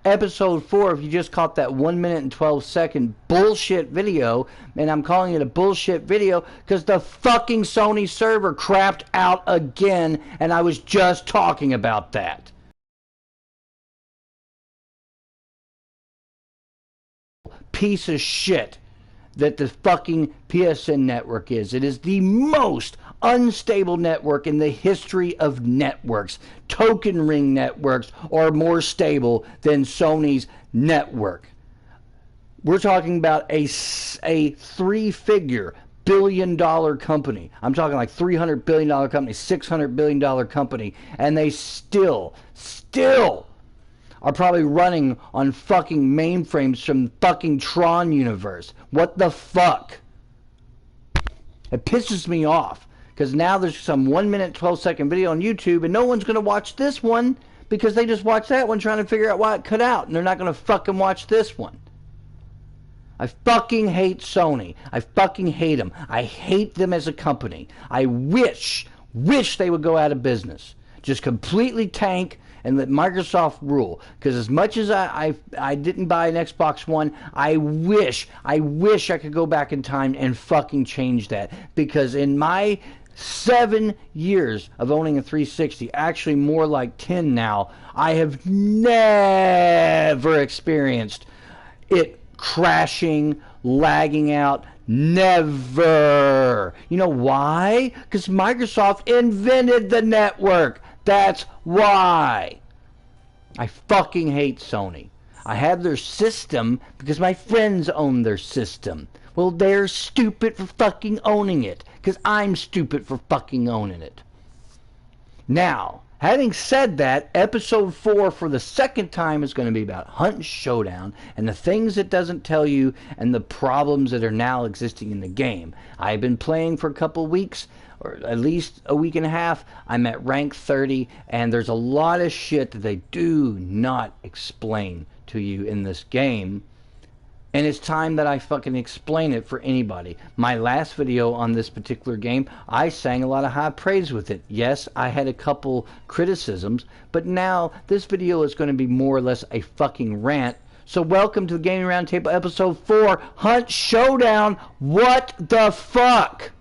Episode 4, if you just caught that 1 minute and 12-second bullshit video, and I'm calling it a bullshit video because the fucking Sony server crapped out again, and I was just talking about that. Piece of shit that the fucking PSN network is. It is the most unstable network in the history of networks. Token ring networks are more stable than Sony's network. We're talking about a three-figure billion-dollar company. I'm talking like $300 billion company, $600 billion company, and they still are probably running on fucking mainframes from fucking Tron universe. What the fuck? It pisses me off because now there's some 1 minute 12-second video on YouTube and no one's going to watch this one because they just watched that one trying to figure out why it cut out, and they're not going to fucking watch this one. I fucking hate Sony. I fucking hate them. I hate them as a company. I wish they would go out of business. Just completely tank and let Microsoft rule. Because as much as I didn't buy an Xbox One, I wish I could go back in time and fucking change that. Because in my 7 years of owning a 360, actually more like 10 now, I have never experienced it crashing, lagging out. Never. You know why? Because Microsoft invented the network. That's why. I fucking hate Sony. I have their system because my friends own their system. Well, they're stupid for fucking owning it because I'm stupid for fucking owning it. Now, having said that, episode 4 for the second time is going to be about Hunt Showdown and the things it doesn't tell you and the problems that are now existing in the game. I've been playing for a couple weeks, or at least a week and a half. I'm at rank 30, and there's a lot of shit that they do not explain to you in this game. And it's time that I fucking explain it for anybody. My last video on this particular game, I sang a lot of high praise with it. Yes, I had a couple criticisms, but now this video is going to be more or less a fucking rant. So welcome to the Gaming Roundtable episode 4, Hunt Showdown. What the fuck?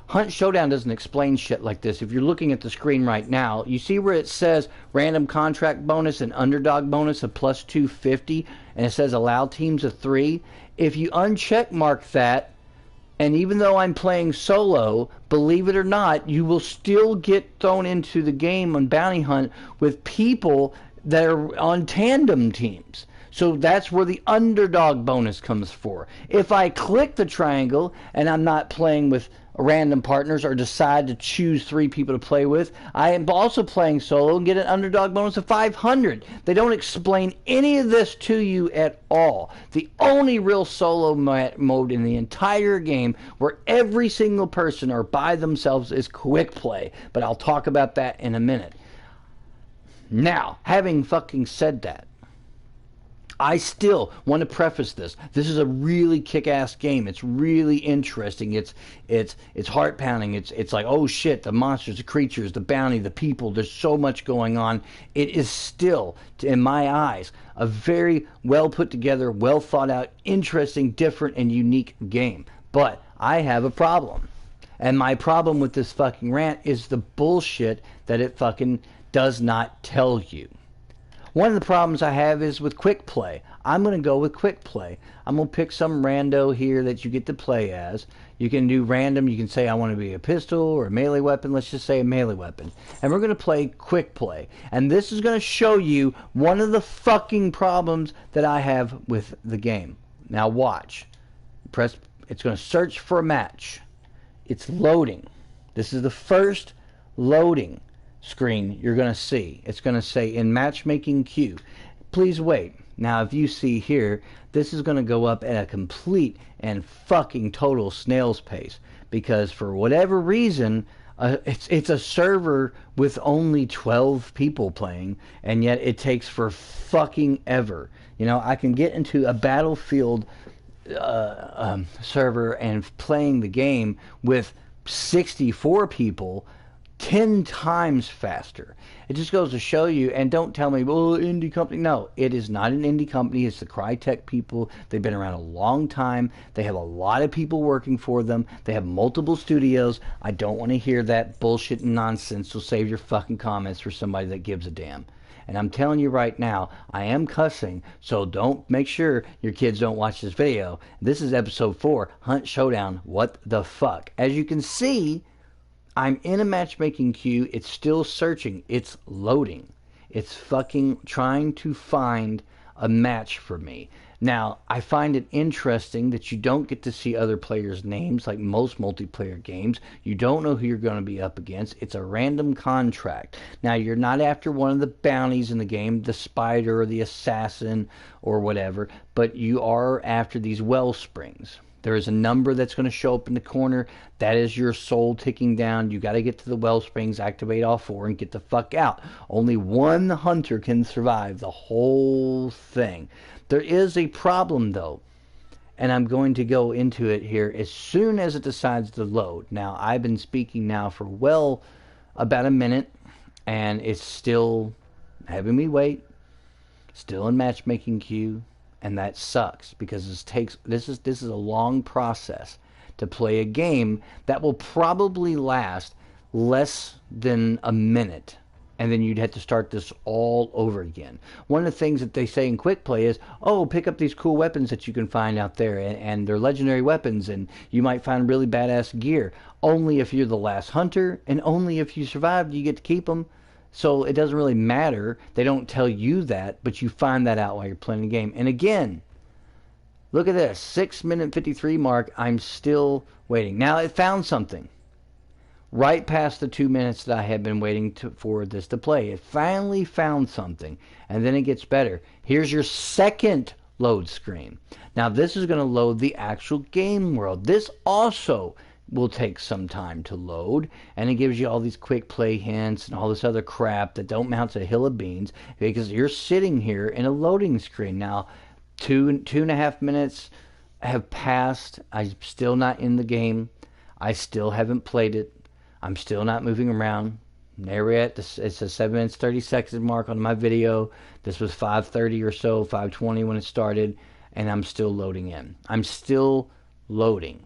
Hunt Showdown doesn't explain shit like this. If you're looking at the screen right now, you see where it says random contract bonus and underdog bonus of plus 250, and it says allow teams of 3. If you uncheck mark that, and even though I'm playing solo, believe it or not, you will still get thrown into the game on Bounty Hunt with people that are on tandem teams. So that's where the underdog bonus comes for. If I click the triangle and I'm not playing with random partners or decide to choose 3 people to play with, I am also playing solo and get an underdog bonus of 500. They don't explain any of this to you at all. The only real solo mode in the entire game where every single person are by themselves is quick play. But I'll talk about that in a minute. Now, having fucking said that, I still want to preface this. This is a really kick-ass game. It's really interesting. It's heart-pounding. It's like, oh shit, the monsters, the creatures, the bounty, the people. There's so much going on. It is still, in my eyes, a very well put together, well thought out, interesting, different, and unique game. But I have a problem. And my problem with this fucking rant is the bullshit that it fucking does not tell you. One of the problems I have is with quick play. I'm going to go with quick play. I'm going to pick some rando here that you get to play as. You can do random. You can say I want to be a pistol or a melee weapon. Let's just say a melee weapon. And we're going to play quick play. And this is going to show you one of the fucking problems that I have with the game. Now watch. It's going to search for a match. It's loading. This is the first loading screen you're going to see. It's going to say in matchmaking queue. Please wait. Now if you see here, this is going to go up at a complete and fucking total snail's pace because for whatever reason it's a server with only 12 people playing, and yet it takes for fucking ever. You know, I can get into a Battlefield server and playing the game with 64 people 10 times faster. It just goes to show you, and don't tell me, well, indie company. No, it is not an indie company. It's the Crytek people. They've been around a long time. They have a lot of people working for them. They have multiple studios. I don't want to hear that bullshit and nonsense, so save your fucking comments for somebody that gives a damn. And I'm telling you right now, I am cussing, so don't make sure your kids don't watch this video. This is episode 4, Hunt Showdown, what the fuck. As you can see, I'm in a matchmaking queue. It's still searching. It's loading. It's fucking trying to find a match for me. Now, I find it interesting that you don't get to see other players' names like most multiplayer games. You don't know who you're going to be up against. It's a random contract. Now, you're not after one of the bounties in the game, the spider or the assassin or whatever, but you are after these well springs. There is a number that's going to show up in the corner. That is your soul ticking down. You got to get to the well springs, activate all 4, and get the fuck out. Only one hunter can survive the whole thing. There is a problem, though, and I'm going to go into it here as soon as it decides to load. Now, I've been speaking now for, well, about a minute, and it's still having me wait. Still in matchmaking queue. And that sucks because this is a long process to play a game that will probably last less than a minute, and then you'd have to start this all over again. One of the things that they say in quick play is, oh, pick up these cool weapons that you can find out there, and they're legendary weapons, and you might find really badass gear. Only if you're the last hunter, and only if you survive do you get to keep them. So it doesn't really matter. They don't tell you that, but you find that out while you're playing the game. And again, look at this. 6-minute 53 mark. I'm still waiting. Now it found something. Right past the 2 minutes that I had been waiting for this to play. It finally found something. And then it gets better. Here's your second load screen. Now this is going to load the actual game world. This also will take some time to load, and it gives you all these quick play hints and all this other crap that don't mount to a hill of beans because you're sitting here in a loading screen. Now, two and a half minutes have passed. I'm still not in the game. I still haven't played it. I'm still not moving around. There we're at. It's a 7 minutes 30 seconds mark on my video. This was 5:30 or so, 5:20 when it started, and I'm still loading in. I'm still loading.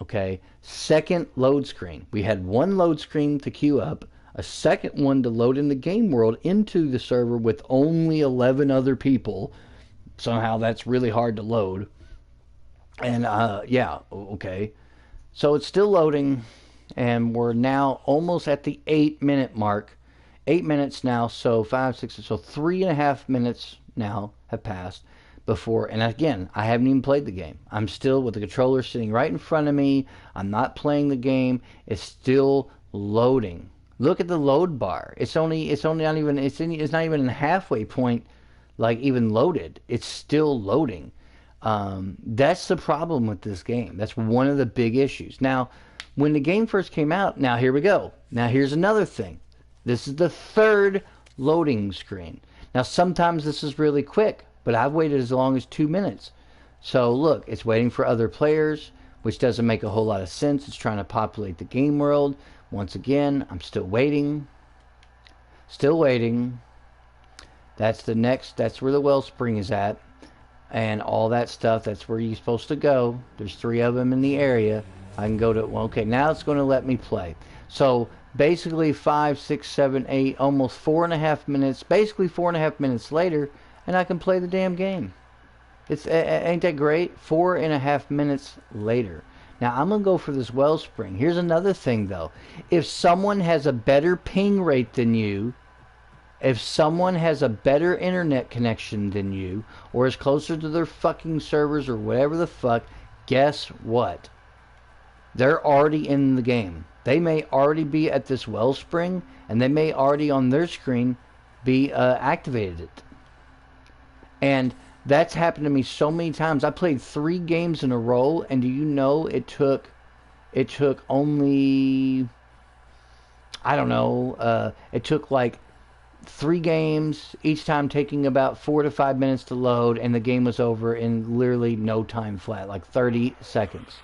Okay, second load screen. We had one load screen to queue up, a second one to load in the game world into the server with only 11 other people. Somehow that's really hard to load. And yeah, okay. So it's still loading, and we're now almost at the 8-minute mark. 8 minutes now, so 5, 6, so 3.5 minutes now have passed. Before, and again, I haven't even played the game. I'm still with the controller sitting right in front of me. I'm not playing the game. It's still loading. Look at the load bar. It's not even a halfway point, like even loaded. It's still loading. That's the problem with this game. That's one of the big issues. Now, when the game first came out, now here we go. Now here's another thing. This is the third loading screen. Now sometimes this is really quick, but I've waited as long as 2 minutes. So look, it's waiting for other players, which doesn't make a whole lot of sense. It's trying to populate the game world. Once again, I'm still waiting. Still waiting. That's where the wellspring is at. And all that stuff, that's where you're supposed to go. There's 3 of them in the area. I can go to, well, okay, now it's going to let me play. So basically 5, 6, 7, 8, almost 4.5 minutes, basically 4.5 minutes later, and I can play the damn game. Ain't that great? 4.5 minutes later. Now I'm gonna go for this wellspring. Here's another thing though. If someone has a better ping rate than you, if someone has a better internet connection than you, or is closer to their fucking servers or whatever the fuck, guess what? They're already in the game. They may already be at this wellspring, and they may already on their screen be activated. And that's happened to me so many times. I played 3 games in a row, and do you know it took only, I don't know, it took like 3 games, each time taking about 4 to 5 minutes to load, and the game was over in literally no time flat, like 30 seconds.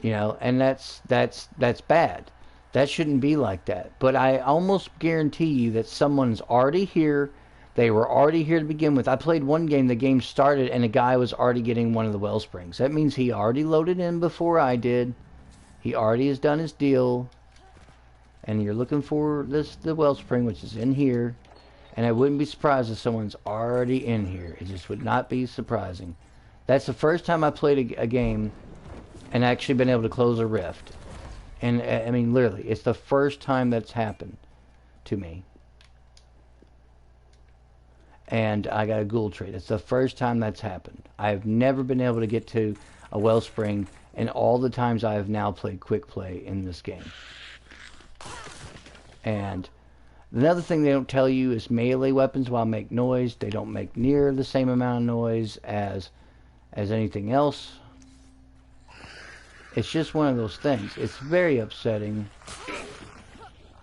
You know, and that's bad. That shouldn't be like that. But I almost guarantee you that someone's already here. They were already here to begin with. I played one game, the game started, and a guy was already getting one of the well springs. That means he already loaded in before I did. He already has done his deal. And you're looking for the wellspring, which is in here. And I wouldn't be surprised if someone's already in here. It just would not be surprising. That's the first time I played a game and actually been able to close a rift. And, I mean, literally, it's the first time that's happened to me. And I got a ghoul trait. It's the first time that's happened. I've never been able to get to a wellspring in all the times I have now played quick play in this game. And another thing they don't tell you is melee weapons, while make noise, they don't make near the same amount of noise as anything else. It's just one of those things. It's very upsetting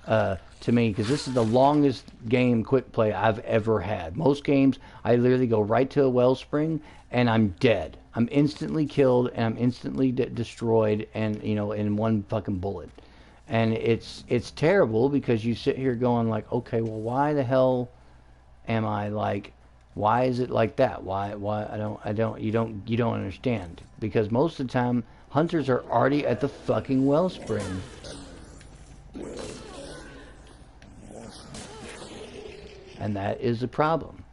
to me, because this is the longest game quick play I've ever had. Most games, I literally go right to a wellspring and I'm dead. I'm instantly killed and I'm instantly destroyed, and in one fucking bullet. And it's terrible, because you sit here going like, okay, well, why the hell am I like? Why is it like that? Why you don't understand, because most of the time hunters are already at the fucking wellspring. And that is the problem.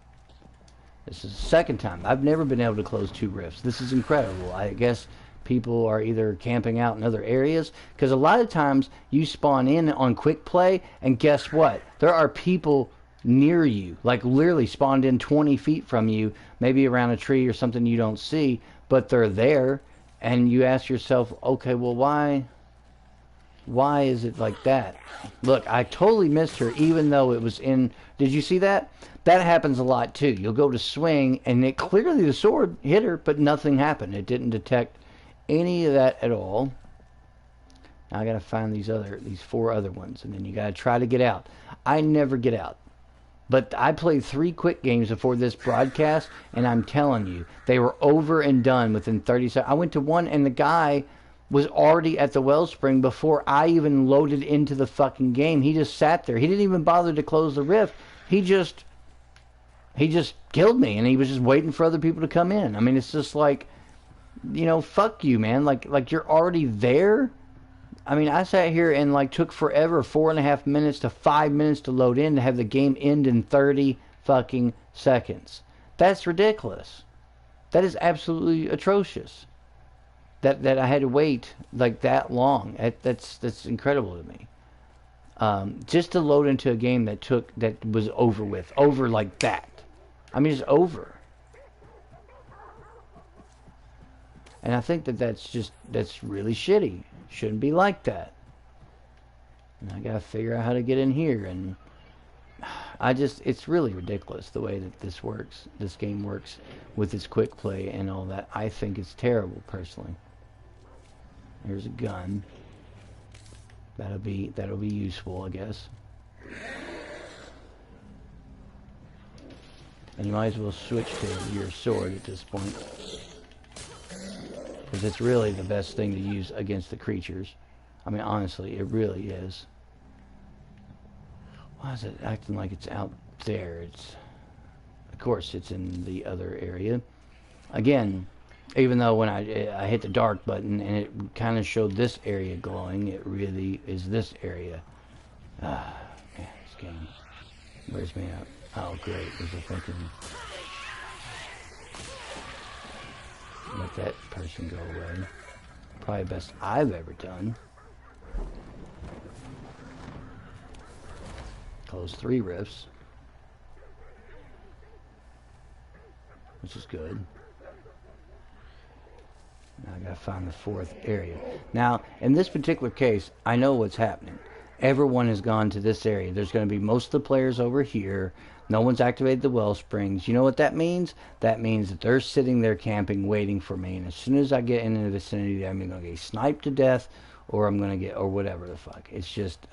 This is the second time. I've never been able to close 2 rifts. This is incredible. I guess people are either camping out in other areas, because a lot of times you spawn in on quick play, and guess what? There are people near you, like literally spawned in 20 feet from you, maybe around a tree or something you don't see, but they're there, and you ask yourself, okay, well, why is it like that? Look, I totally missed her, even though it was in... Did you see that? That happens a lot, too. You'll go to swing, and it clearly the sword hit her, but nothing happened. It didn't detect any of that at all. Now I gotta find these 4 other ones, and then you gotta try to get out. I never get out. But I played 3 quick games before this broadcast, and I'm telling you, they were over and done within 30 seconds. I went to one, and the guy was already at the wellspring before I even loaded into the fucking game. He just sat there. He didn't even bother to close the rift. He just killed me, and he was just waiting for other people to come in. I mean, it's just like, fuck you, man. Like you're already there. I mean, I sat here and took forever, 4.5 minutes to 5 minutes to load in, to have the game end in 30 fucking seconds. That's ridiculous. That is absolutely atrocious. That I had to wait like that long. That's incredible to me. Just to load into a game that was over like that. I mean, it's over. And I think that's really shitty. Shouldn't be like that. And I gotta figure out how to get in here, and it's really ridiculous the way that this game works with its quick play and all that. I think it's terrible, personally. Here's a gun. That'll be useful, I guess. And you might as well switch to your sword at this point, because it's really the best thing to use against the creatures. I mean, honestly, it really is. Why is it acting like it's out there? Of course, it's in the other area. Again, even though when I hit the dark button and it kind of showed this area glowing, it really is this area. Man, this game wears me out. Oh, great. There's a fucking... Let that person go away. Probably the best I've ever done. Close 3 rifts, which is good. Now I gotta find the 4th area. Now, in this particular case, I know what's happening. Everyone has gone to this area. There's going to be most of the players over here. No one's activated the well springs. You know what that means? That means that they're sitting there camping, waiting for me. And as soon as I get in the vicinity, I'm going to get sniped to death, or I'm going to get, or whatever the fuck. It's just,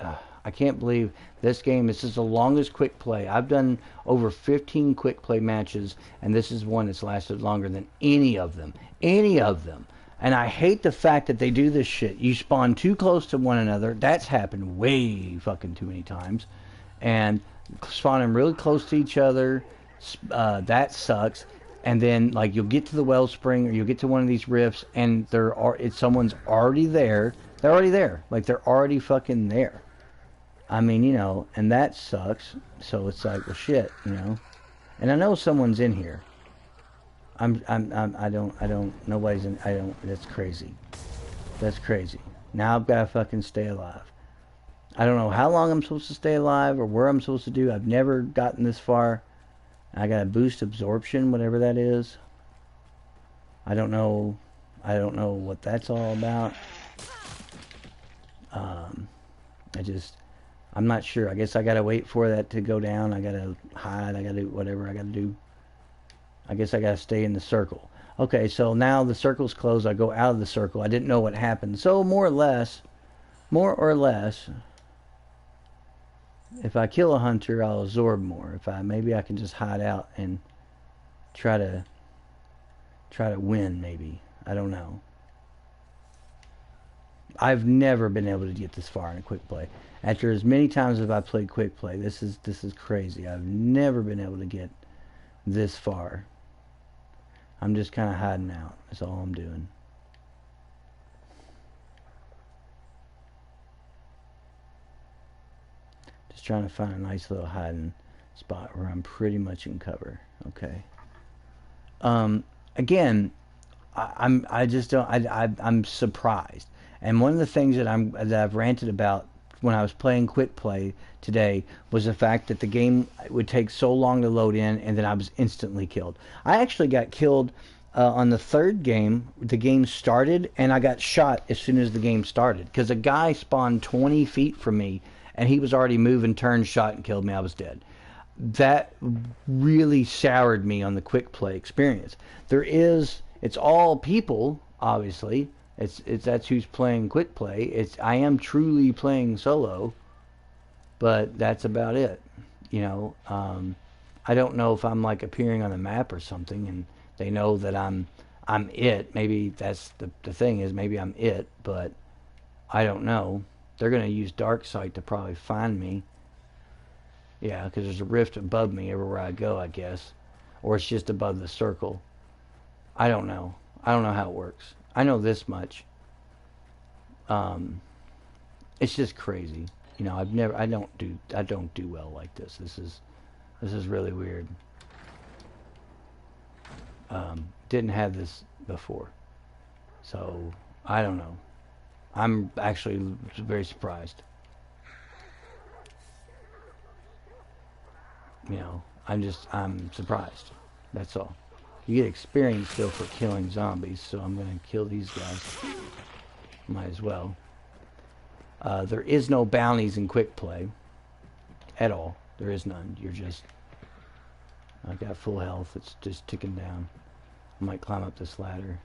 I can't believe this game. This is the longest quick play. I've done over 15 quick play matches, and this is one that's lasted longer than any of them. Any of them. And I hate the fact that they do this shit. You spawn too close to one another. That's happened way fucking too many times. And spawning really close to each other, that sucks. And then, like, you'll get to the wellspring or you'll get to one of these rifts and someone's already there. They're already there. Like, they're already fucking there. I mean, you know, and that sucks. So it's like, well, shit, you know. And I know someone's in here. Nobody's in, that's crazy. That's crazy. Now I've got to fucking stay alive. I don't know how long I'm supposed to stay alive or where I'm supposed to do. I've never gotten this far. I got to boost absorption, whatever that is. I don't know what that's all about. I'm not sure. I guess I got to wait for that to go down. I got to hide. I got to do whatever I got to do. I guess I got to stay in the circle. Okay, so now the circle's closed. I go out of the circle. I didn't know what happened. So more or less, if I kill a hunter, I'll absorb more. Maybe I can just hide out and try to win, maybe. I don't know. I've never been able to get this far in a quick play. After as many times as I've played quick play, this is crazy. I've never been able to get this far. I'm just kind of hiding out. That's all I'm doing. Just trying to find a nice little hiding spot where I'm pretty much in cover. Okay. Again, I'm surprised. And one of the things that I've ranted about when I was playing quick play today was the fact that the game would take so long to load in, and then I was instantly killed. I actually got killed on the third game. The game started, and I got shot as soon as the game started because a guy spawned 20 feet from me, and he was already moving, turned, shot, and killed me. I was dead. That really soured me on the quick play experience. It's all people, obviously. That's who's playing quick play. I am truly playing solo, but that's about it. You know, I don't know if I'm like appearing on the map or something, and they know that I'm it. Maybe that's the thing is maybe I'm it, but I don't know. They're gonna use dark sight to probably find me. Yeah, because there's a rift above me everywhere I go, I guess, or it's just above the circle. I don't know. I don't know how it works. I know this much. It's just crazy. You know, I don't do well like this. This is really weird. Didn't have this before. So, I don't know. I'm actually very surprised. You know, I'm surprised. That's all. You get experience still for killing zombies, so I'm going to kill these guys. Might as well. There is no bounties in quick play. At all. There is none. I got full health. It's just ticking down. I might climb up this ladder.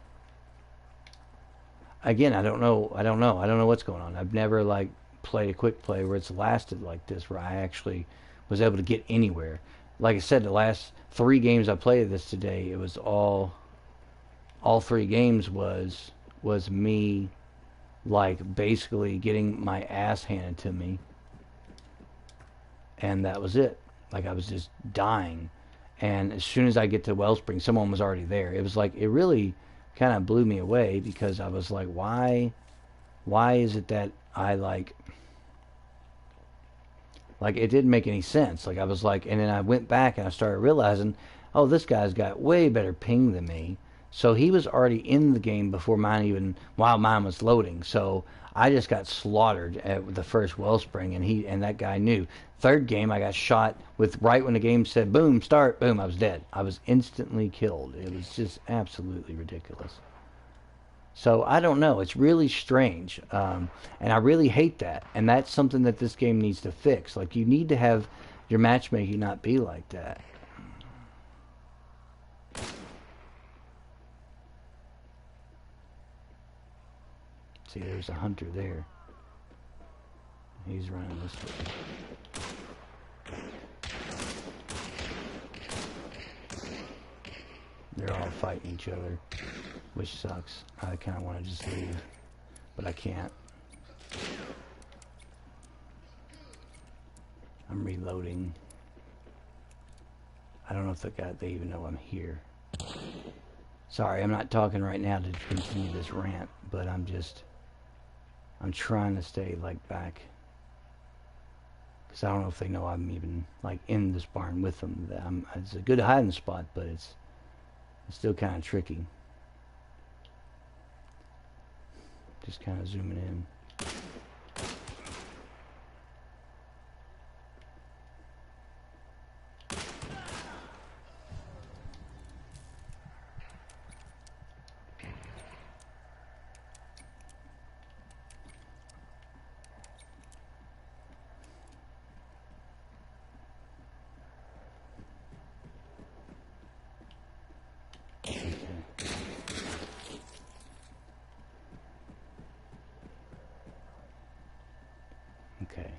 Again, I don't know what's going on. I've never, like, played a quick play where it's lasted like this, where I actually was able to get anywhere. Like I said, the last 3 games I played this today, it was all 3 games was me, like, basically getting my ass handed to me, and that was it. Like, I was just dying, and as soon as I get to Wellspring, someone was already there. It was like, it really kind of blew me away, because I was like, why is it that I, like, it didn't make any sense. Like, I was like, and then I went back and I started realizing, oh, this guy's got way better ping than me. So he was already in the game while mine was loading. So I just got slaughtered at the first Wellspring, and that guy knew. Third game, I got shot right when the game said, boom, start, boom, I was dead. I was instantly killed. It was just absolutely ridiculous. So I don't know. It's really strange, and I really hate that. And that's something that this game needs to fix. Like, you need to have your matchmaking not be like that. See, there's a hunter there. He's running this way. They're all fighting each other. which sucks. I kind of want to just leave, but I can't. I'm reloading. I don't know if they even know I'm here. Sorry, I'm not talking right now to continue this rant, but I'm trying to stay like back. Because I don't know if they know I'm even like in this barn with them. It's a good hiding spot, but it's still kind of tricky. Just kind of zooming in. Okay.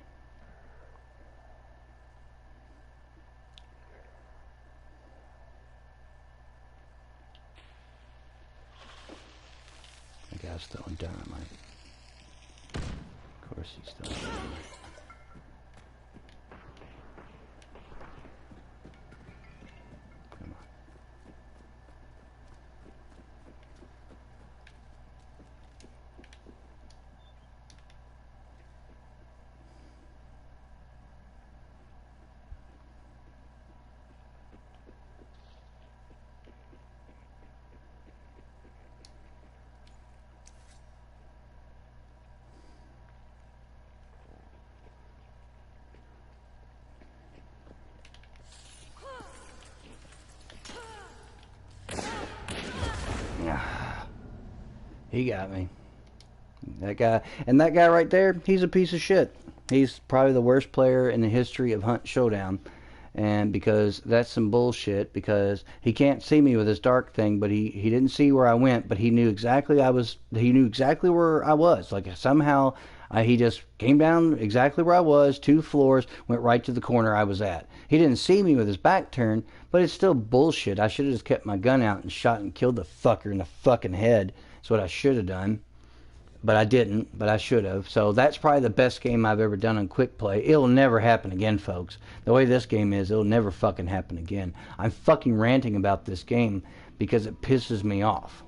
The guy's throwing dynamite. Of course he's throwing dynamite. Come on. He got me. That guy, and that guy right there, he's a piece of shit. He's probably the worst player in the history of Hunt Showdown. And because that's some bullshit, because he can't see me with his dark thing, but he didn't see where I went, but he knew exactly where I was. Like somehow he just came down exactly where I was, 2 floors, went right to the corner I was at. He didn't see me with his back turned, but it's still bullshit. I should have just kept my gun out and shot and killed the fucker in the fucking head. That's what I should have done. But I didn't, but I should have. So that's probably the best game I've ever done on quick play. It'll never happen again, folks. The way this game is, it'll never fucking happen again. I'm fucking ranting about this game because it pisses me off.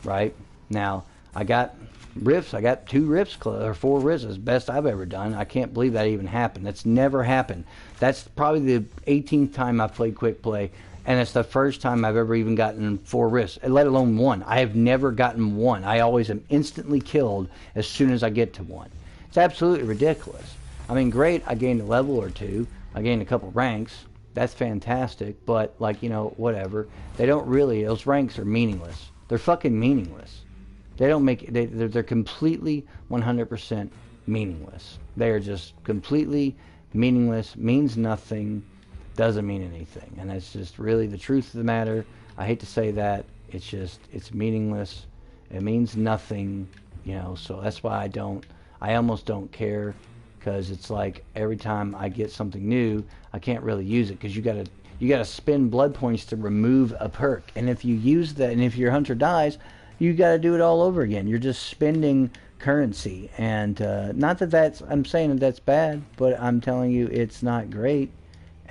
Right? Now, I got rifts. I got 2 rifts, or 4 rifts. It's the best I've ever done. I can't believe that even happened. That's never happened. That's probably the 18th time I've played quick play. And it's the first time I've ever even gotten 4 rifts, let alone 1. I have never gotten 1. I always am instantly killed as soon as I get to 1. It's absolutely ridiculous. I mean, great, I gained a level or 2. I gained a couple ranks. That's fantastic. But, like, you know, whatever. They don't really, those ranks are meaningless. They're fucking meaningless. They don't make, they're completely 100% meaningless. They are just completely meaningless, means nothing. Doesn't mean anything, and that's just really the truth of the matter. I hate to say that. It's meaningless. It means nothing, you know. So that's why I almost don't care, because it's like every time I get something new, I can't really use it, because you gotta spend blood points to remove a perk, and if you use that, and if your hunter dies, you gotta do it all over again. You're just spending currency, and not that I'm saying that that's bad, but I'm telling you it's not great.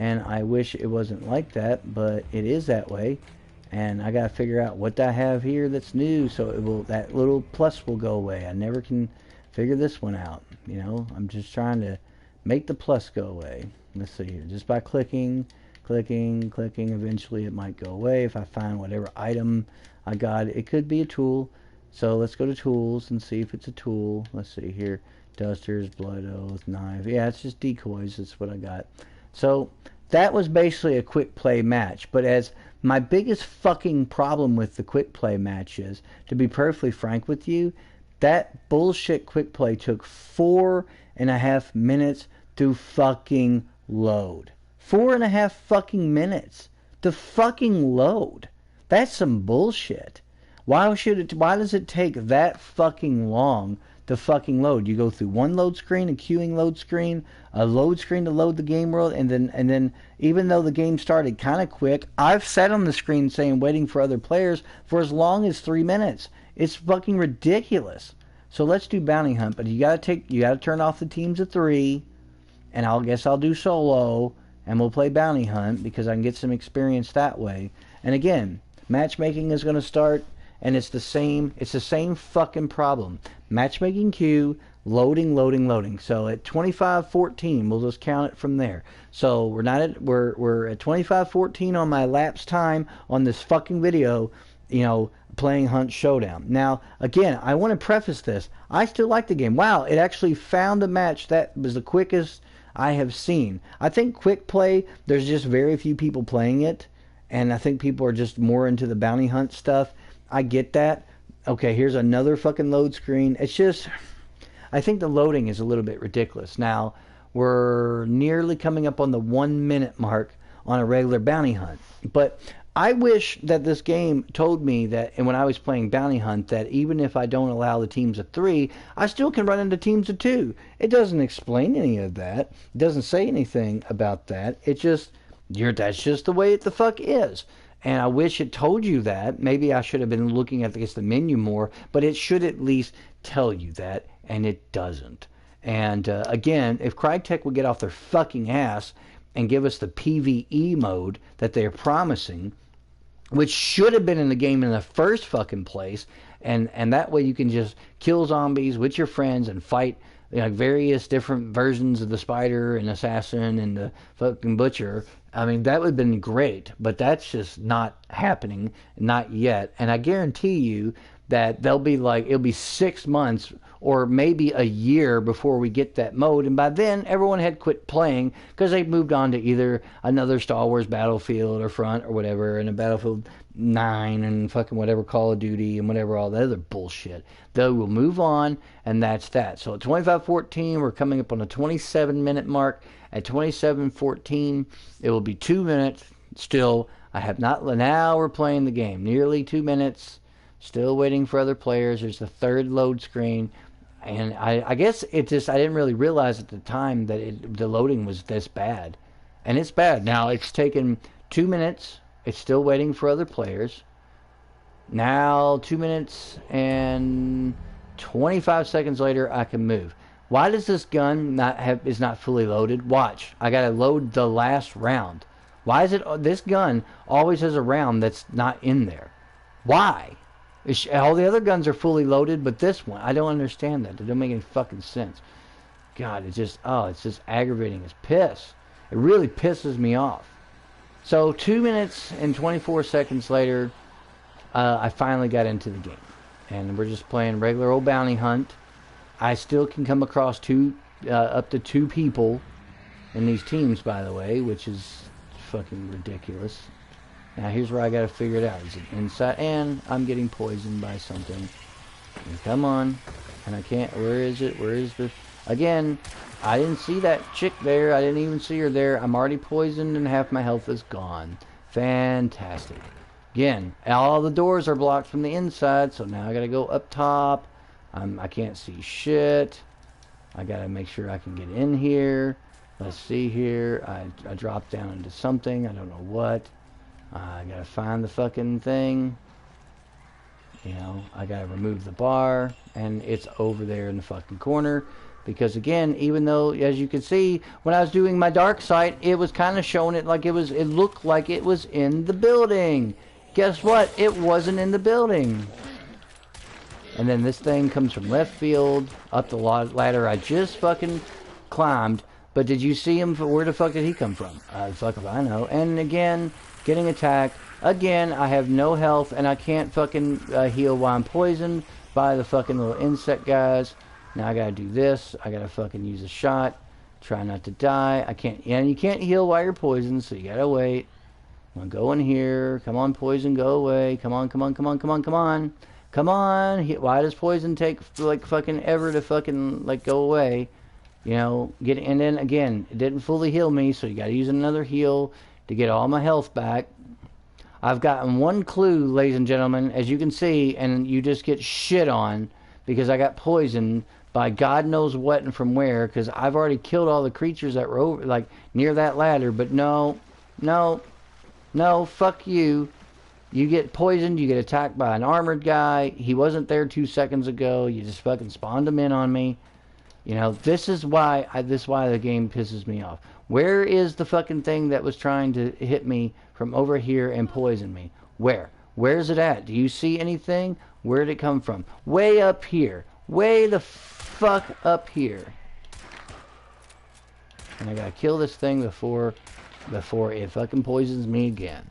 And I wish it wasn't like that, but it is that way. And I gotta figure out what I have here that's new, so that little plus will go away. I never can figure this one out. You know, I'm just trying to make the plus go away. Let's see here, just by clicking. Eventually it might go away if I find whatever item I got. It could be a tool. So let's go to tools and see if it's a tool. Let's see here, dusters, blood oath, knife. Yeah, it's just decoys. That's what I got. So that was basically a quick play match. But as my biggest fucking problem with the quick play match is, to be perfectly frank with you, that bullshit quick play took 4.5 minutes to fucking load. 4.5 fucking minutes to fucking load. That's some bullshit. Why does it take that fucking long to fucking load. You go through one load screen, a queuing load screen, a load screen to load the game world, and then even though the game started kind of quick, I've sat on the screen saying waiting for other players for as long as 3 minutes. It's fucking ridiculous. So let's do bounty hunt, but you gotta turn off the teams of 3, and I guess I'll do solo, and we'll play bounty hunt because I can get some experience that way. And again, matchmaking is going to start, and it's the same fucking problem. Matchmaking queue, loading. So at 25:14, we'll just count it from there. So we're at 25:14 on my elapsed time on this fucking video, playing Hunt Showdown. Now, again, I want to preface this. I still like the game. Wow, it actually found a match that was the quickest I have seen. I think quick play, there's just very few people playing it, and I think people are just more into the bounty hunt stuff. I get that. Okay, here's another fucking load screen. It's just, I think the loading is a little bit ridiculous. Now, we're nearly coming up on the 1 minute mark on a regular bounty hunt, but I wish that this game told me that, and when I was playing bounty hunt, that even if I don't allow the teams of 3, I still can run into teams of 2. It doesn't explain any of that. It doesn't say anything about that. It just, that's just the way it the fuck is. And I wish it told you that. Maybe I should have been looking at the menu more, but it should at least tell you that, and it doesn't. And again, if Crytek would get off their fucking ass and give us the PvE mode that they're promising, which should have been in the game in the first fucking place, and that way you can just kill zombies with your friends and fight various different versions of the spider and assassin and the fucking butcher. I mean, that would have been great, but that's just not happening, not yet. And I guarantee you that it'll be 6 months or maybe a year before we get that mode, and by then everyone had quit playing because they moved on to either another Star Wars Battlefield or Front or whatever, and a Battlefield 9 and fucking whatever Call of Duty and whatever all the other bullshit. They will move on, and that's that. So at 25:14, we're coming up on a 27-minute mark. At 27:14, it will be 2 minutes. Still, I have not. Now we're playing the game. Nearly 2 minutes. Still waiting for other players. There's the third load screen. And I guess I didn't really realize at the time that the loading was this bad. And it's bad. Now, it's taken 2 minutes. It's still waiting for other players. Now, 2 minutes and 25 seconds later, I can move. Why does this gun is not fully loaded? Watch. I got to load the last round. Why is it this gun always has a round that's not in there? Why? All the other guns are fully loaded, but this one, I don't understand that. It doesn't make any fucking sense. God, it's just aggravating as piss. It really pisses me off. So 2 minutes and 24 seconds later, I finally got into the game. And we're just playing regular old bounty hunt. I still can come across up to 2 people in these teams, by the way, which is fucking ridiculous. Now here's where I gotta figure it out. Is it inside? And I'm getting poisoned by something. And come on. And I can't. Where is it? Where is the... Again, I didn't see that chick there. I didn't even see her there. I'm already poisoned and half my health is gone. Fantastic. Again, all the doors are blocked from the inside, so now I gotta go up top. I can't see shit. I gotta make sure I can get in here. Let's see here. I dropped down into something. I don't know what. I gotta find the fucking thing. I gotta remove the bar, and it's over there in the fucking corner. Because again, even though, as you can see, when I was doing my dark sight, it was kind of showing it like it looked like it was in the building. Guess what? It wasn't in the building. And then this thing comes from left field, up the ladder I just fucking climbed. But did you see him? Where the fuck did he come from? Fuck if I know. And again, getting attacked. Again, I have no health, and I can't fucking heal while I'm poisoned by the fucking little insect guys. Now I gotta do this. I gotta fucking use a shot. Try not to die. I can't, and you can't heal while you're poisoned, so you gotta wait. I'm gonna go in here. Come on, poison, go away. Come on, come on, come on, come on, come on. Come on. Why does poison take like fucking ever to fucking like go away? And then again, it didn't fully heal me, so you gotta use another heal to get all my health back. I've gotten one clue, ladies and gentlemen, as you can see, and you just get shit on because I got poisoned by God knows what and from where, because I've already killed all the creatures that were over, like, near that ladder. But no, no, no, fuck you. You get poisoned, you get attacked by an armored guy. He wasn't there 2 seconds ago. You just fucking spawned him in on me. You know, this is why the game pisses me off. Where is the fucking thing that was trying to hit me from over here and poison me? Where? Where's it at? Do you see anything? Where did it come from? Way up here. Way the fuck up here. And I gotta kill this thing before it fucking poisons me again.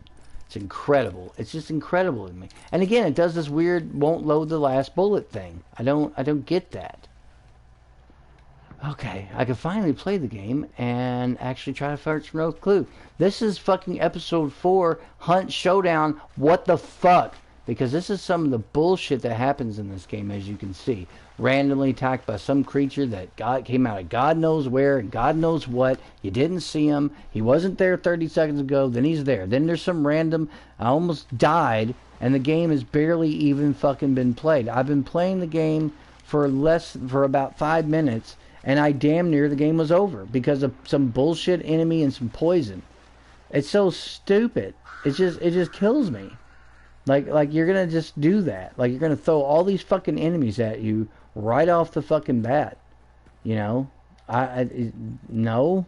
It's incredible. It's just incredible to me. And again, it does this weird won't load the last bullet thing. I don't get that. Okay, I can finally play the game and actually try to search for no clue. This is fucking episode 4, Hunt Showdown. What the fuck? Because this is some of the bullshit that happens in this game, as you can see. Randomly attacked by some creature that came out of God knows where and God knows what. You didn't see him. He wasn't there 30 seconds ago. Then he's there. Then there's some random... I almost died, and the game has barely even fucking been played. I've been playing the game for about 5 minutes, and I damn near the game was over because of some bullshit enemy and some poison. It's so stupid. It just kills me. Like you're gonna just do that. Like you're gonna throw all these fucking enemies at you right off the fucking bat. You know? No?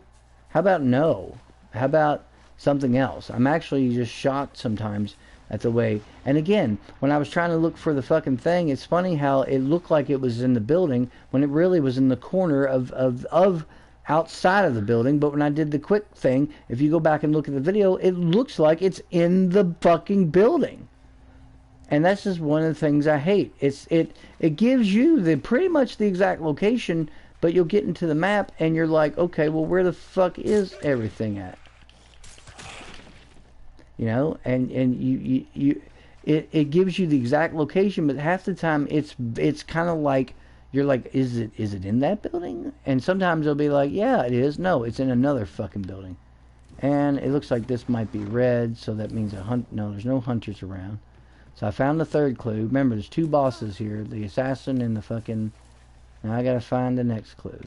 How about no? How about something else? I'm actually just shocked sometimes at the way. And again, when I was trying to look for the fucking thing, it's funny how it looked like it was in the building when it really was in the corner of outside of the building. But when I did the quick thing, if you go back and look at the video, it looks like it's in the fucking building. And that's just one of the things I hate. It gives you pretty much the exact location, but you'll get into the map and you're like, okay, well, where the fuck is everything at? You know, and it gives you the exact location, but half the time it's kind of like you're like, is it in that building? And sometimes it'll be like, yeah, it is. No, it's in another fucking building. And it looks like this might be red, so that means no, there's no hunters around. So I found the third clue. Remember, there's 2 bosses here, the assassin and the fucking... Now I gotta find the next clue.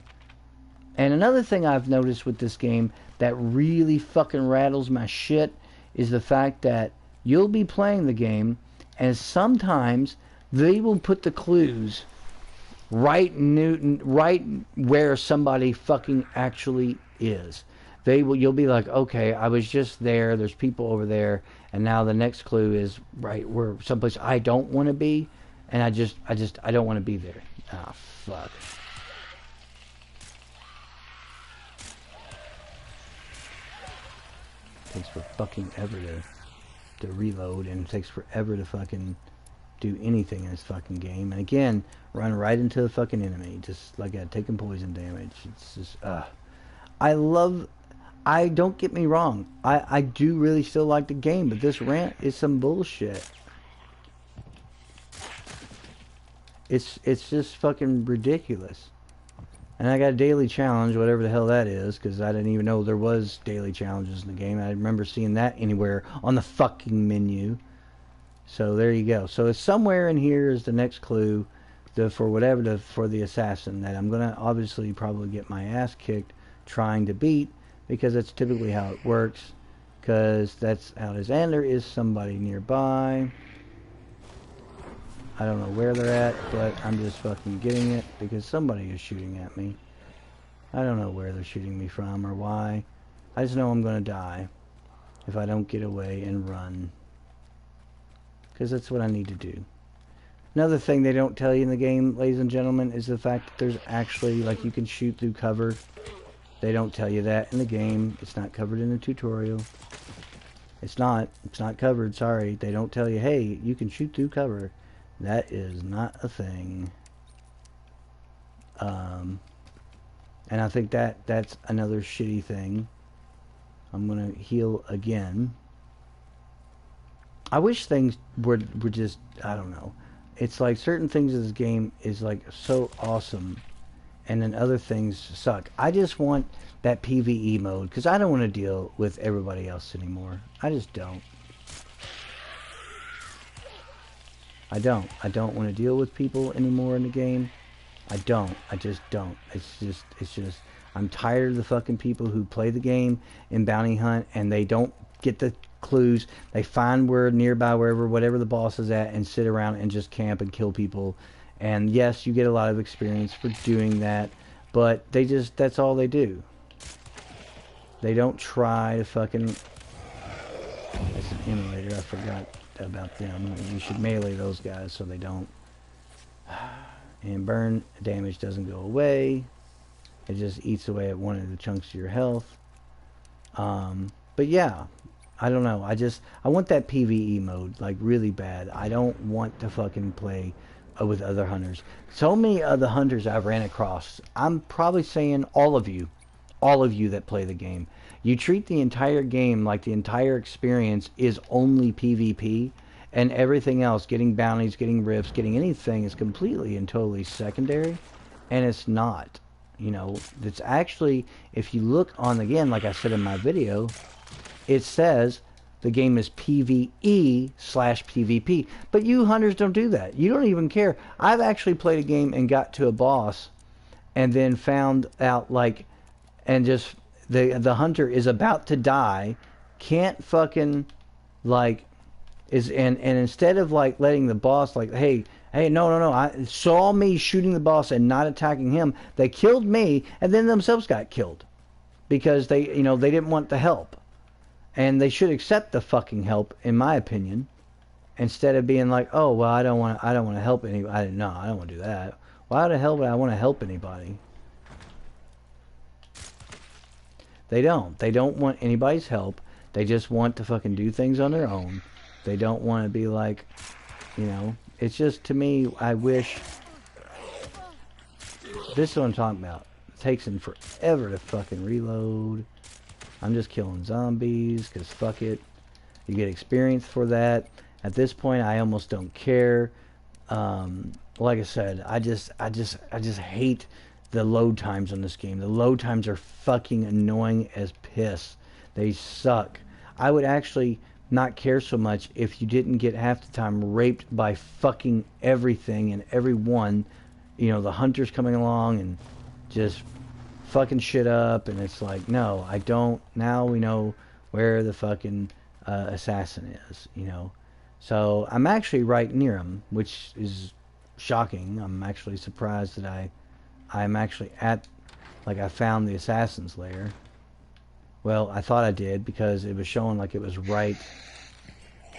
And another thing I've noticed with this game that really fucking rattles my shit is the fact that you'll be playing the game and sometimes they will put the clues right where somebody fucking actually is. You'll be like, okay, I was just there, there's people over there, and now the next clue is right where someplace I don't want to be, and I don't want to be there. Ah, fuck. Takes for fucking ever to reload, and it takes forever to fucking do anything in this fucking game. And again, run right into the fucking enemy, just like that, taking poison damage. It's just, don't get me wrong, I do really still like the game, but this rant is some bullshit. It's just fucking ridiculous. And I got a daily challenge, whatever the hell that is, because I didn't even know there was daily challenges in the game. I remember seeing that anywhere on the fucking menu. So there you go. So it's somewhere in here is the next clue for the assassin that I'm gonna obviously probably get my ass kicked trying to beat, because that's typically how it works, because that's how it is. And there is somebody nearby. I don't know where they're at, but I'm just fucking getting it because somebody is shooting at me. I don't know where they're shooting me from or why. I just know I'm gonna die if I don't get away and run, because that's what I need to do. Another thing they don't tell you in the game, ladies and gentlemen, is the fact that there's actually, like, you can shoot through cover. They don't tell you that in the game. It's not covered in the tutorial. It's not covered, sorry. They don't tell you, hey, you can shoot through cover. That is not a thing. And I think that's another shitty thing. I'm gonna heal again. I wish things were just, I don't know. It's like certain things in this game is like so awesome, and then other things suck. I just want that PvE mode, because I don't want to deal with everybody else anymore. I just don't. I don't want to deal with people anymore in the game. I don't. I just don't. It's just, I'm tired of the fucking people who play the game in Bounty Hunt and they don't get the clues. They find where nearby, whatever the boss is at, and sit around and just camp and kill people. And yes, you get a lot of experience for doing that, but that's all they do. They don't try to fucking... That's an emulator, I forgot about them. You should melee those guys so they don't. And burn damage doesn't go away. It just eats away at one of the chunks of your health. But yeah, I don't know. I want that PvE mode, like, really bad. I don't want to fucking play with other hunters. So many other hunters I've ran across. I'm probably saying all of you that play the game. You treat the entire game like the entire experience is only PvP, and everything else, getting bounties, getting rifts, getting anything, is completely and totally secondary, and it's not. You know, it's actually, if you look on, again, like I said in my video, it says the game is PvE/PvP. But you hunters don't do that. You don't even care. I've actually played a game and got to a boss and then found out, like, and just, the hunter is about to die, can't fucking, like, and instead of, like, letting the boss, like, hey, no, I saw me shooting the boss and not attacking him, they killed me, and then themselves got killed. Because they didn't want the help. And they should accept the fucking help, in my opinion, instead of being like, oh, well, I don't want to help anybody. No, I don't want to do that. Why the hell would I want to help anybody? They don't. They don't want anybody's help. They just want to fucking do things on their own. They don't want to be like, it's just, to me, I wish... This is what I'm talking about. It takes them forever to fucking reload. I'm just killing zombies, because fuck it. You get experience for that. At this point, I almost don't care. Like I said, I just hate the load times on this game. The load times are fucking annoying as piss. They suck. I would actually not care so much if you didn't get half the time raped by fucking everything and everyone. The hunters coming along and just fucking shit up, and it's like, no, I don't. Now we know where the fucking assassin is, So I'm actually right near him, which is shocking. I'm actually surprised that I'm actually at, like, I found the assassin's lair. Well, I thought I did, because it was showing like it was right.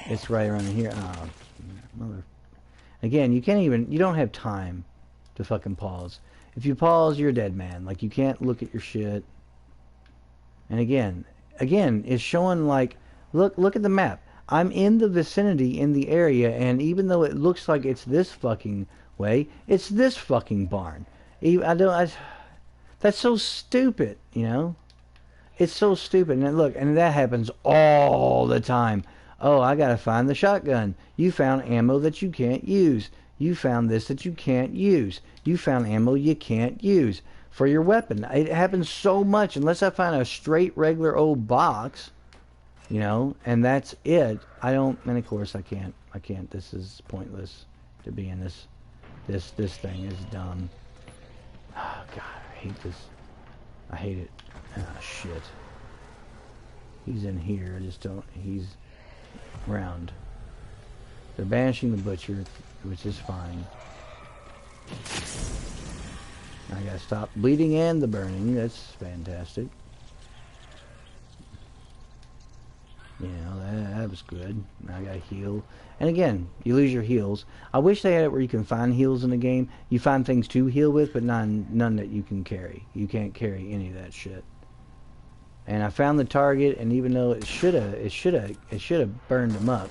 It's right around here. Oh, mother. Again, you don't have time to fucking pause. If you pause, you're a dead man. Like, you can't look at your shit. And again, it's showing, like, look at the map. I'm in the vicinity, in the area, and even though it looks like it's this fucking way, it's this fucking barn. That's so stupid, It's so stupid. And look, and that happens all the time. Oh, I gotta find the shotgun. You found ammo that you can't use. You found this that you can't use. You found ammo you can't use for your weapon. It happens so much, unless I find a straight regular old box, and that's it. And of course I can't. This is pointless to be in this. This thing is dumb. Oh, God, I hate this. I hate it. Ah, shit. He's in here. He's round. They're banishing the butcher, which is fine. I gotta stop bleeding and the burning. That's fantastic. That was good. Now I gotta heal. And again, you lose your heals. I wish they had it where you can find heals in the game. You find things to heal with, but none that you can carry. You can't carry any of that shit. And I found the target, and even though it should have burned them up.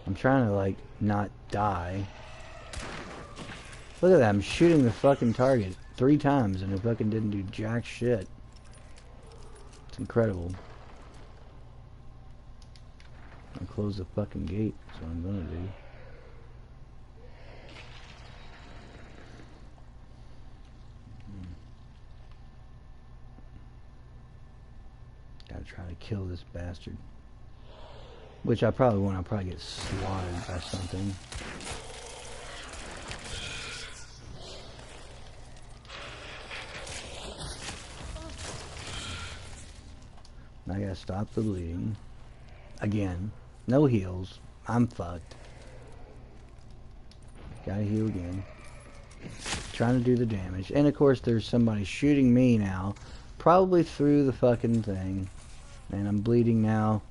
I'm trying to, like, not die. Look at that, I'm shooting the fucking target 3 times and it fucking didn't do jack shit. It's incredible. I'll close the fucking gate, that's what I'm gonna do. Gotta try to kill this bastard. Which I probably won't. I'll probably get slaughtered by something. I gotta stop the bleeding. Again. No heals. I'm fucked. Gotta heal again. Trying to do the damage. And of course there's somebody shooting me now. Probably through the fucking thing. And I'm bleeding now.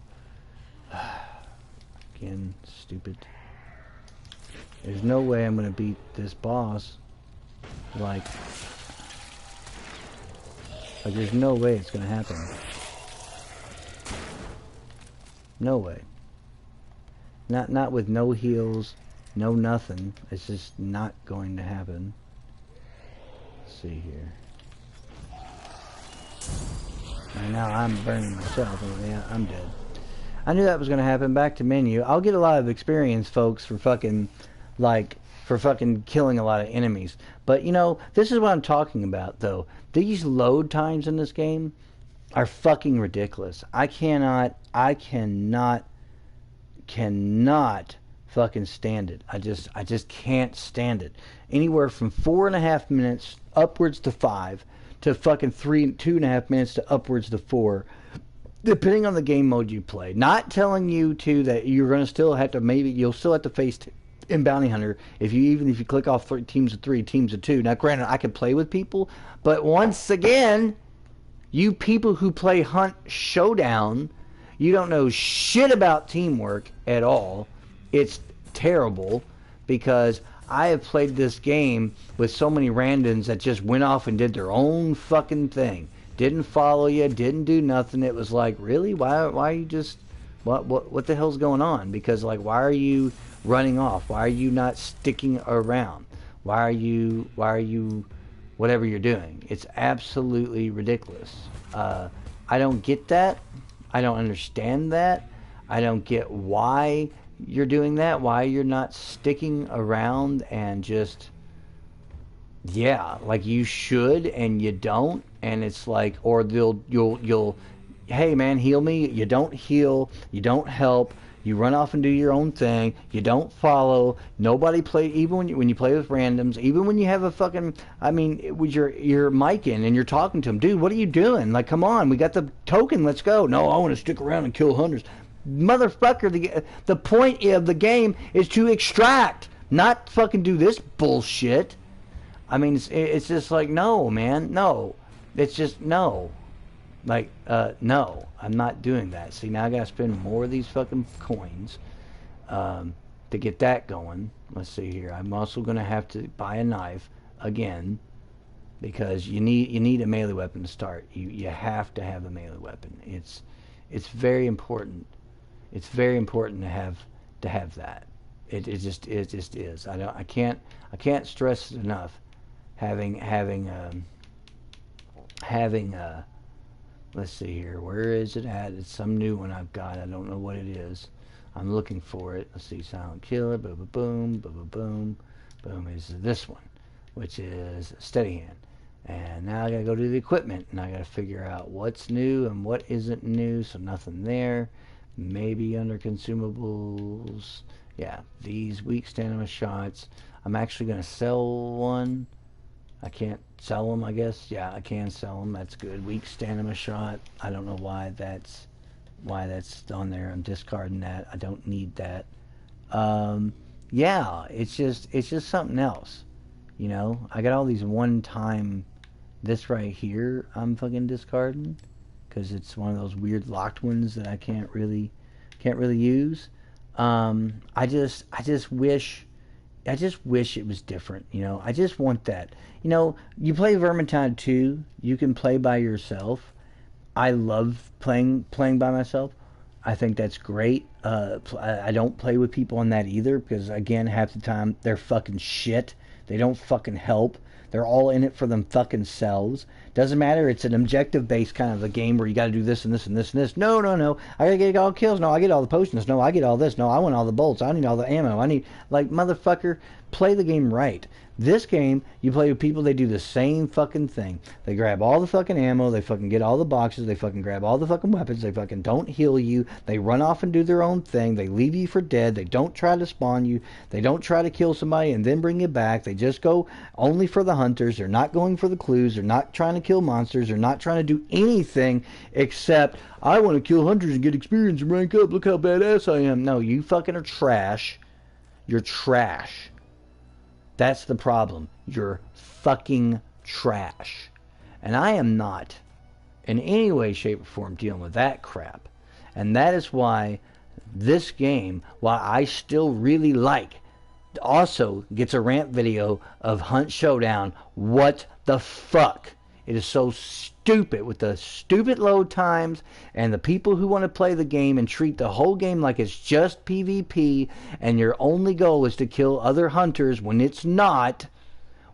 Again, stupid. There's no way I'm gonna beat this boss. Like there's no way it's gonna happen. No way. Not with no heals, no nothing. It's just not going to happen. Let's see here. Right now I'm burning myself. Yeah, I'm dead. I knew that was gonna happen. Back to menu. I'll get a lot of experience, folks, for fucking killing a lot of enemies. But you know, this is what I'm talking about though. These load times in this game are fucking ridiculous. I cannot fucking stand it. I just can't stand it. Anywhere from 4.5 minutes upwards to 5 to fucking 2.5 minutes to upwards to 4, depending on the game mode you play. Not telling you to that you're gonna still have to, maybe you'll still have to face in Bounty Hunter if you click off teams of 3, teams of 2. Now granted, I can play with people, but once again, you people who play Hunt Showdown, you don't know shit about teamwork at all. It's terrible because I have played this game with so many randoms that just went off and did their own fucking thing. Didn't follow you, didn't do nothing. It was like, really? Why are you just, what the hell's going on? Because like, why are you running off? Why are you not sticking around? Why are you whatever you're doing? It's absolutely ridiculous. I don't get that. I don't understand that. I don't get why you're doing that. Why you're not sticking around and just, yeah, like you should and you don't. And it's like, or you'll, hey man, heal me. You don't heal. You don't help. You run off and do your own thing. You don't follow. Nobody play, even when you play with randoms, even when you have a fucking, I mean, with your mic in and you're talking to them, dude, what are you doing? Like, come on, we got the token, let's go. No, I want to stick around and kill hunters. Motherfucker, the point of the game is to extract, not fucking do this bullshit. I mean, it's just like, no, man, no. It's just, no. Like, no, I'm not doing that. See, now I gotta spend more of these fucking coins to get that going. Let's see here. I'm also gonna have to buy a knife again because you need a melee weapon to start. You have to have a melee weapon. It's very important. It's very important to have that. It just is. I can't stress it enough. Having let's see here. Where is it at? It's some new one I've got. I don't know what it is. I'm looking for it. Let's see. Silent Killer. Boom, boom, boom, boom, boom. Is this one, which is Steady Hand. And now I gotta go to the equipment, and I gotta figure out what's new and what isn't new. So nothing there. Maybe under consumables. Yeah, these weak stamina shots. I'm actually gonna sell one. I can't sell them, I guess. Yeah, I can sell them. That's good. Weak stamina shot. I don't know why that's on there. I'm discarding that. I don't need that. Yeah, it's just something else. You know, I got all these one-time. This right here, I'm fucking discarding because it's one of those weird locked ones that I can't really use. I just wish it was different, you know. I just want that. You know, you play Vermintide 2, you can play by yourself. I love playing by myself. I think that's great. I don't play with people on that either because, again, half the time they're fucking shit. They don't fucking help. They're all in it for them fucking selves. Doesn't matter. It's an objective-based kind of a game where you got to do this and this and this and this. No. I got to get all kills. No, I get all the potions. No, I get all this. No, I want all the bolts. I need all the ammo. I need, like, motherfucker, play the game right. This game, you play with people, they do the same fucking thing. They grab all the fucking ammo, they fucking get all the boxes, they fucking grab all the fucking weapons, they fucking don't heal you, they run off and do their own thing, they leave you for dead, they don't try to spawn you, they don't try to kill somebody and then bring you back, they just go only for the hunters, they're not going for the clues, they're not trying to kill monsters, they're not trying to do anything except, I want to kill hunters and get experience and rank up, look how badass I am. No, you fucking are trash. You're trash. That's the problem. You're fucking trash. And I am not in any way, shape, or form dealing with that crap. And that is why this game, while I still really like, also gets a rant video of Hunt Showdown. What the fuck? It is so stupid with the stupid load times and the people who want to play the game and treat the whole game like it's just PvP and your only goal is to kill other hunters when it's not.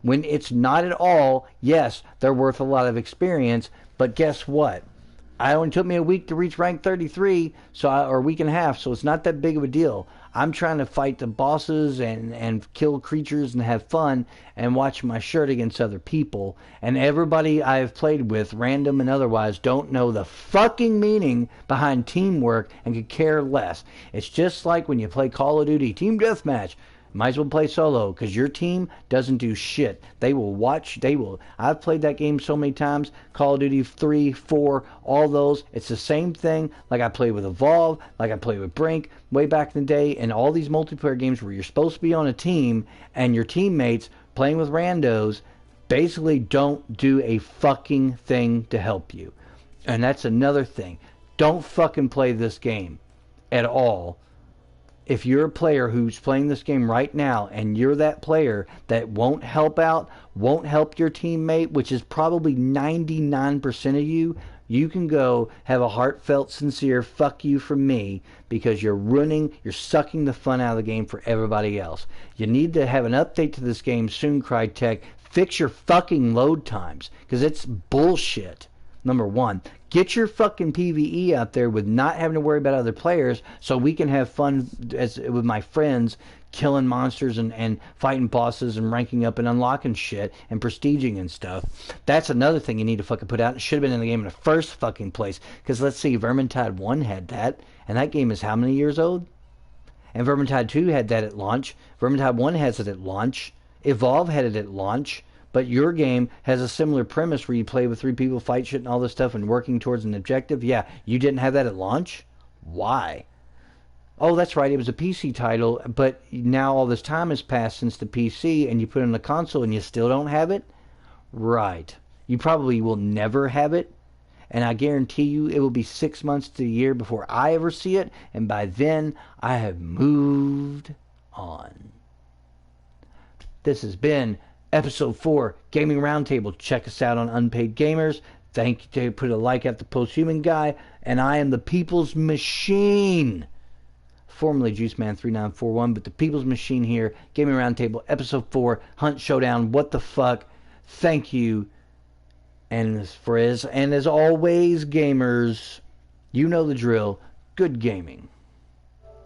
When it's not at all. Yes, they're worth a lot of experience, but guess what? It only took me a week to reach rank 33, or a week and a half, so it's not that big of a deal. I'm trying to fight the bosses and kill creatures and have fun and watch my shirt against other people. And everybody I've played with, random and otherwise, don't know the fucking meaning behind teamwork and could care less. It's just like when you play Call of Duty Team Deathmatch. Might as well play solo, because your team doesn't do shit. I've played that game so many times, Call of Duty 3, 4, all those. It's the same thing, like I played with Evolve, like I played with Brink, way back in the day, and all these multiplayer games where you're supposed to be on a team, and your teammates, playing with randos, basically don't do a fucking thing to help you. And that's another thing. Don't fucking play this game at all. If you're a player who's playing this game right now and you're that player that won't help out, won't help your teammate, which is probably 99% of you, you can go have a heartfelt, sincere fuck you from me, because you're sucking the fun out of the game for everybody else. You need to have an update to this game soon, Crytek. Fix your fucking load times, because it's bullshit. Number one, get your fucking PvE out there with not having to worry about other players, so we can have fun with my friends, killing monsters and fighting bosses and ranking up and unlocking shit and prestiging and stuff. That's another thing you need to fucking put out. It should have been in the game in the first fucking place. Because let's see, Vermintide 1 had that, and that game is how many years old? And Vermintide 2 had that at launch. Vermintide 1 has it at launch. Evolve had it at launch. But your game has a similar premise where you play with 3 people, fight shit and all this stuff and working towards an objective. Yeah, you didn't have that at launch? Why? Oh, that's right, it was a PC title, but now all this time has passed since the PC and you put it on the console and you still don't have it? Right. You probably will never have it. And I guarantee you it will be 6 months to a year before I ever see it. And by then, I have moved on. This has been Episode 4, Gaming Roundtable. Check us out on Unpaid Gamers. Thank you. Put a like at the Posthuman Guy. And I am the People's Machine. Formerly JuiceMan3941, but the People's Machine here. Gaming Roundtable, Episode 4, Hunt Showdown. What the fuck? Thank you. And as always, gamers, you know the drill. Good gaming.